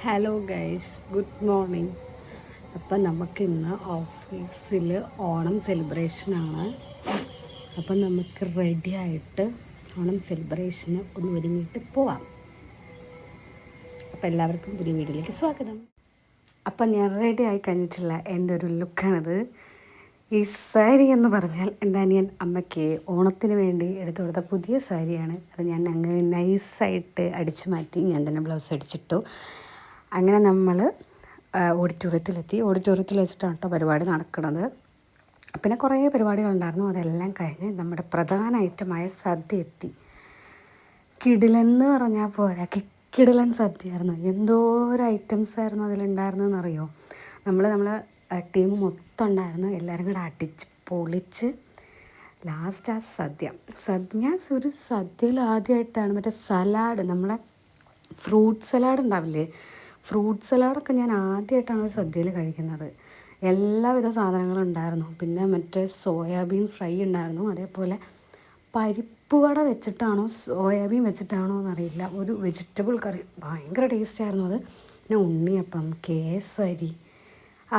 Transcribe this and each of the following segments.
Hello guys, good morning. അപ്പം നമുക്കിന്ന് ഓഫീസിൽ ഓണം സെലിബ്രേഷനാണ്. അപ്പം നമുക്ക് റെഡി ആയിട്ട് ഓണം സെലിബ്രേഷന് ഒന്ന് ഒരുങ്ങിയിട്ട് പോവാം. അപ്പം എല്ലാവർക്കും പുതിയ വീഡിയോയിലേക്ക് സ്വാഗതം. അപ്പം ഞാൻ റെഡി ആയി കഴിഞ്ഞിട്ടുള്ള എൻ്റെ ഒരു ലുക്കാണിത്. ഈ സാരി എന്ന് പറഞ്ഞാൽ എൻ്റെ അനിയൻ അമ്മയ്ക്ക് ഓണത്തിന് വേണ്ടി എടുത്തു കൊടുത്ത പുതിയ സാരിയാണ്. അത് ഞാൻ അങ്ങനെ നൈസായിട്ട് അടിച്ചു മാറ്റി ഞാൻ തന്നെ ബ്ലൗസ് അടിച്ചിട്ടു. അങ്ങനെ നമ്മൾ ഓഡിറ്റോറിയത്തിൽ വെച്ചിട്ടാണ് കേട്ടോ പരിപാടി നടക്കുന്നത്. പിന്നെ കുറേ പരിപാടികളുണ്ടായിരുന്നു. അതെല്ലാം കഴിഞ്ഞ് നമ്മുടെ പ്രധാന ഐറ്റമായ സദ്യ എത്തി. കിടിലെന്ന് പറഞ്ഞാൽ പോരാ, കിടിലൻ സദ്യയായിരുന്നു. എന്തോരം ഐറ്റംസ് ആയിരുന്നു അതിലുണ്ടായിരുന്നതെന്നറിയോ. നമ്മളെ ടീം മൊത്തം ഉണ്ടായിരുന്നു. എല്ലാവരും കൂടെ അടിച്ച് പൊളിച്ച് ലാസ്റ്റ് ആ സദ്യ ഒരു സദ്യയിൽ ആദ്യമായിട്ടാണ് മറ്റേ സലാഡ്, നമ്മളെ ഫ്രൂട്ട് സലാഡ് ഉണ്ടാവില്ലേ, ഫ്രൂട്ട് സലാഡൊക്കെ ഞാൻ ആദ്യമായിട്ടാണ് ഒരു സദ്യയിൽ കഴിക്കുന്നത്. എല്ലാവിധ സാധനങ്ങളും ഉണ്ടായിരുന്നു. പിന്നെ മറ്റേ സോയാബീൻ ഫ്രൈ ഉണ്ടായിരുന്നു. അതേപോലെ പരിപ്പ് വട വെച്ചിട്ടാണോ സോയാബീൻ വെച്ചിട്ടാണോ എന്നറിയില്ല, ഒരു വെജിറ്റബിൾ കറി, ഭയങ്കര ടേസ്റ്റായിരുന്നു അത്. പിന്നെ ഉണ്ണിയപ്പം, കേസരി,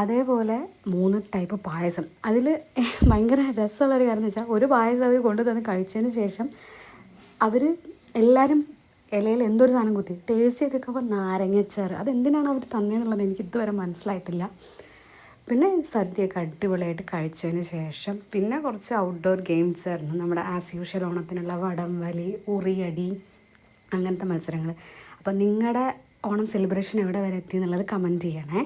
അതേപോലെ 3 ടൈപ്പ് പായസം. അതിൽ ഭയങ്കര രസമുള്ളൊരു കാര്യം എന്ന് വെച്ചാൽ, ഒരു പായസം അവർ കൊണ്ടു തന്ന് കഴിച്ചതിന് ശേഷം അവർ എല്ലാവരും ഇലയിൽ എന്തൊരു സാധനം കുത്തി ടേസ്റ്റ് ചെയ്തൊക്കെ നാരങ്ങച്ചാറ്. അതെന്തിനാണ് അവർ തന്നതെന്നുള്ളത് എനിക്ക് ഇതുവരെ മനസ്സിലായിട്ടില്ല. പിന്നെ സദ്യയൊക്കെ അടിപൊളിയായിട്ട് കഴിച്ചതിന് ശേഷം പിന്നെ കുറച്ച് ഔട്ട്ഡോർ ഗെയിംസ് ആയിരുന്നു. നമ്മുടെ ആസ് യൂഷ്വൽ ഓണത്തിനുള്ള വടം വലി, ഉറിയടി, അങ്ങനത്തെ മത്സരങ്ങൾ. അപ്പം നിങ്ങളുടെ ഓണം സെലിബ്രേഷൻ എവിടെ വരെ എത്തി എന്നുള്ളത് കമൻറ്റ് ചെയ്യണേ.